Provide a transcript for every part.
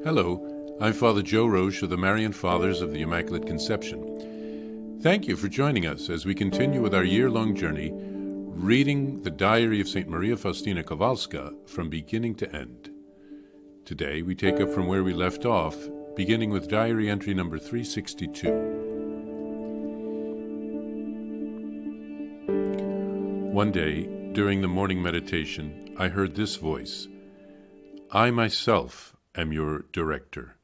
Hello, I'm Father Joe Roesch of the Marian Fathers of the Immaculate Conception. Thank you for joining us as we continue with our year-long journey, reading the diary of St. Maria Faustina Kowalska from beginning to end. Today we take up from where we left off, beginning with diary entry number 362. One day, during the morning meditation, I heard this voice: I myself am your director.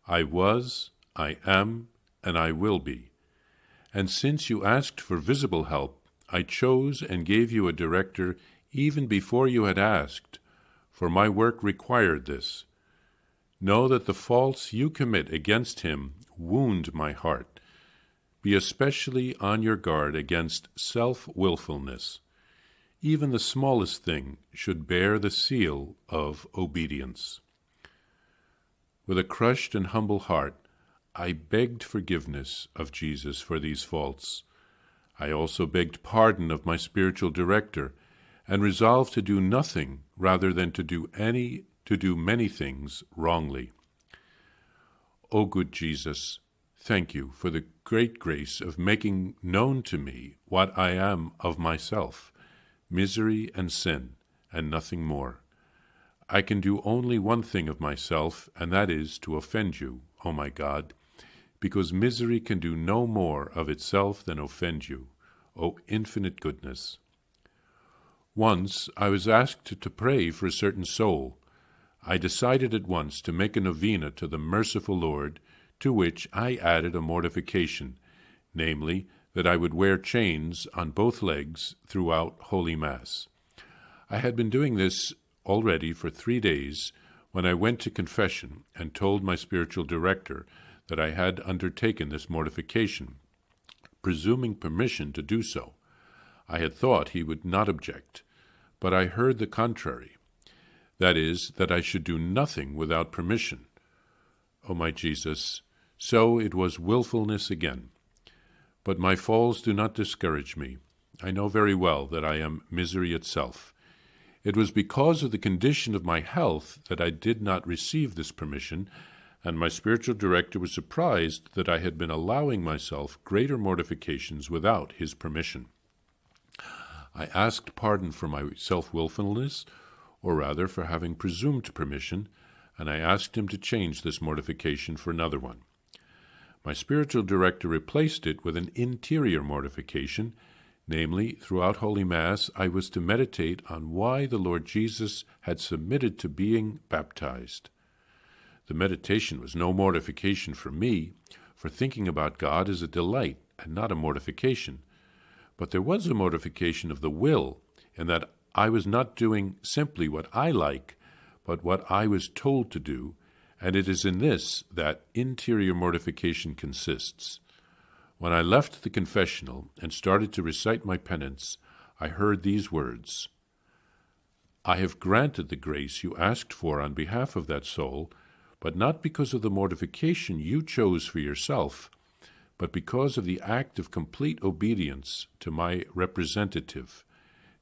I was, I am, and I will be. And since you asked for visible help, I chose and gave you a director even before you had asked, for my work required this. Know that the faults you commit against him wound my heart. Be especially on your guard against self-willfulness. Even the smallest thing should bear the seal of obedience. With a crushed and humble heart, I begged forgiveness of Jesus for these faults. I also begged pardon of my spiritual director, and resolved to do nothing rather than to do many things wrongly. O good Jesus, thank you for the great grace of making known to me what I am of myself, misery and sin, and nothing more. I can do only one thing of myself, and that is to offend you, O my God, because misery can do no more of itself than offend you, O infinite goodness. Once I was asked to pray for a certain soul. I decided at once to make a novena to the merciful Lord, to which I added a mortification, namely, that I would wear chains on both legs throughout Holy Mass. I had been doing this already for 3 days when I went to confession and told my spiritual director that I had undertaken this mortification, presuming permission to do so. I had thought he would not object, but I heard the contrary. That is, that I should do nothing without permission. O my Jesus, so it was willfulness again. But my falls do not discourage me. I know very well that I am misery itself. It was because of the condition of my health that I did not receive this permission, and my spiritual director was surprised that I had been allowing myself greater mortifications without his permission. I asked pardon for my self-willfulness, or rather for having presumed permission, and I asked him to change this mortification for another one. My spiritual director replaced it with an interior mortification, namely, throughout Holy Mass, I was to meditate on why the Lord Jesus had submitted to being baptized. The meditation was no mortification for me, for thinking about God is a delight and not a mortification. But there was a mortification of the will, in that I was not doing simply what I like, but what I was told to do, and it is in this that interior mortification consists. When I left the confessional and started to recite my penance, I heard these words: I have granted the grace you asked for on behalf of that soul, but not because of the mortification you chose for yourself, but because of the act of complete obedience to my representative,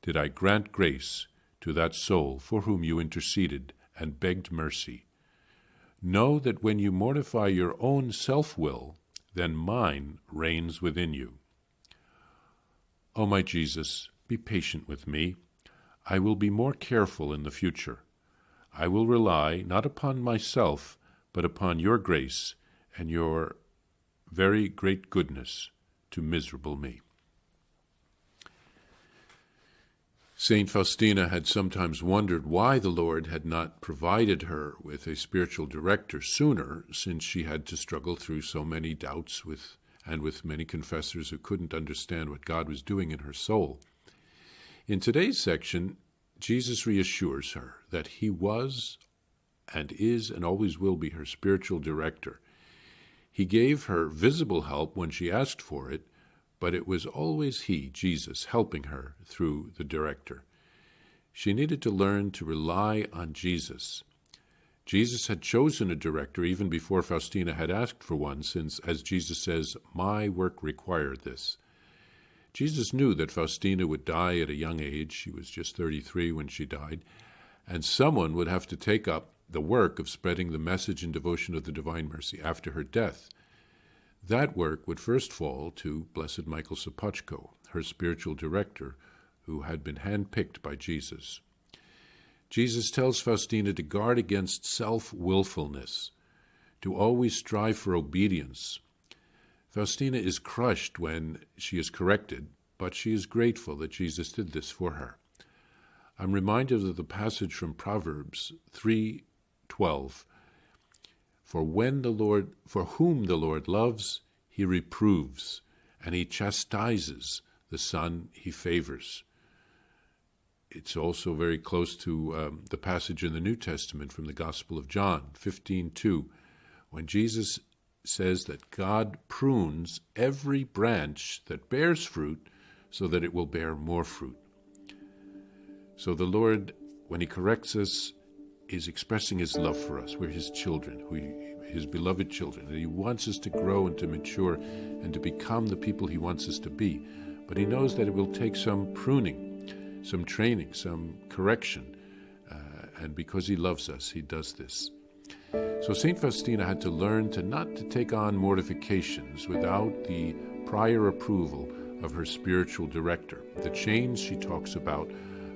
did I grant grace to that soul for whom you interceded and begged mercy. Know that when you mortify your own self-will, then mine reigns within you. O my Jesus, be patient with me. I will be more careful in the future. I will rely not upon myself, but upon your grace and your very great goodness to miserable me. Saint Faustina had sometimes wondered why the Lord had not provided her with a spiritual director sooner, since she had to struggle through so many doubts with many confessors who couldn't understand what God was doing in her soul. In today's section, Jesus reassures her that he was and is and always will be her spiritual director. He gave her visible help when she asked for it, but it was always he, Jesus, helping her through the director. She needed to learn to rely on Jesus. Jesus had chosen a director even before Faustina had asked for one, since, as Jesus says, my work required this. Jesus knew that Faustina would die at a young age. She was just 33 when she died, and someone would have to take up the work of spreading the message and devotion of the Divine Mercy after her death, that work would first fall to Blessed Michael Sopoćko, her spiritual director, who had been handpicked by Jesus. Jesus tells Faustina to guard against self-willfulness, to always strive for obedience. Faustina is crushed when she is corrected, but she is grateful that Jesus did this for her. I'm reminded of the passage from Proverbs 3:12. For whom the Lord loves, he reproves, and he chastises the son he favors. It's also very close to the passage in the New Testament from the Gospel of John 15:2, when Jesus says that God prunes every branch that bears fruit so that it will bear more fruit. So the Lord, when he corrects us, is expressing his love for us. We're his children, his beloved children, and he wants us to grow and to mature and to become the people he wants us to be. But he knows that it will take some pruning, some training, some correction, and because he loves us, he does this. So St. Faustina had to learn not to take on mortifications without the prior approval of her spiritual director. The chains she talks about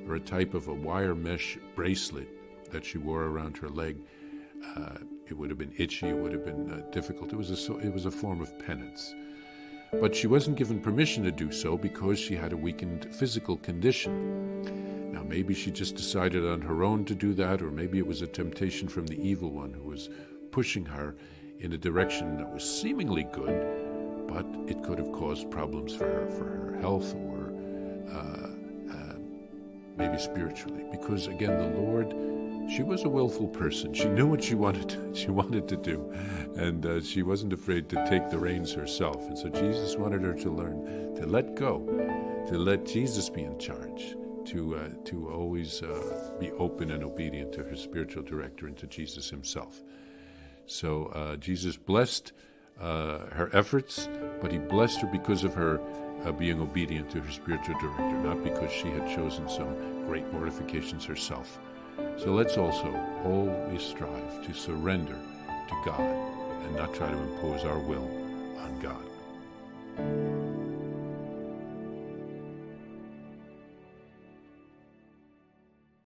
are a type of a wire mesh bracelet that she wore around her leg. It would have been itchy, it would have been difficult. It was a form of penance. But she wasn't given permission to do so because she had a weakened physical condition. Now, maybe she just decided on her own to do that, or maybe it was a temptation from the evil one who was pushing her in a direction that was seemingly good, but it could have caused problems for her health, or maybe spiritually. Because again, the Lord, she was a willful person. She knew what she wanted to do, and she wasn't afraid to take the reins herself. And so Jesus wanted her to learn to let go, to let Jesus be in charge, to always be open and obedient to her spiritual director and to Jesus himself. So Jesus blessed her efforts, but he blessed her because of her being obedient to her spiritual director, not because she had chosen some great mortifications herself. So let's also always strive to surrender to God and not try to impose our will on God.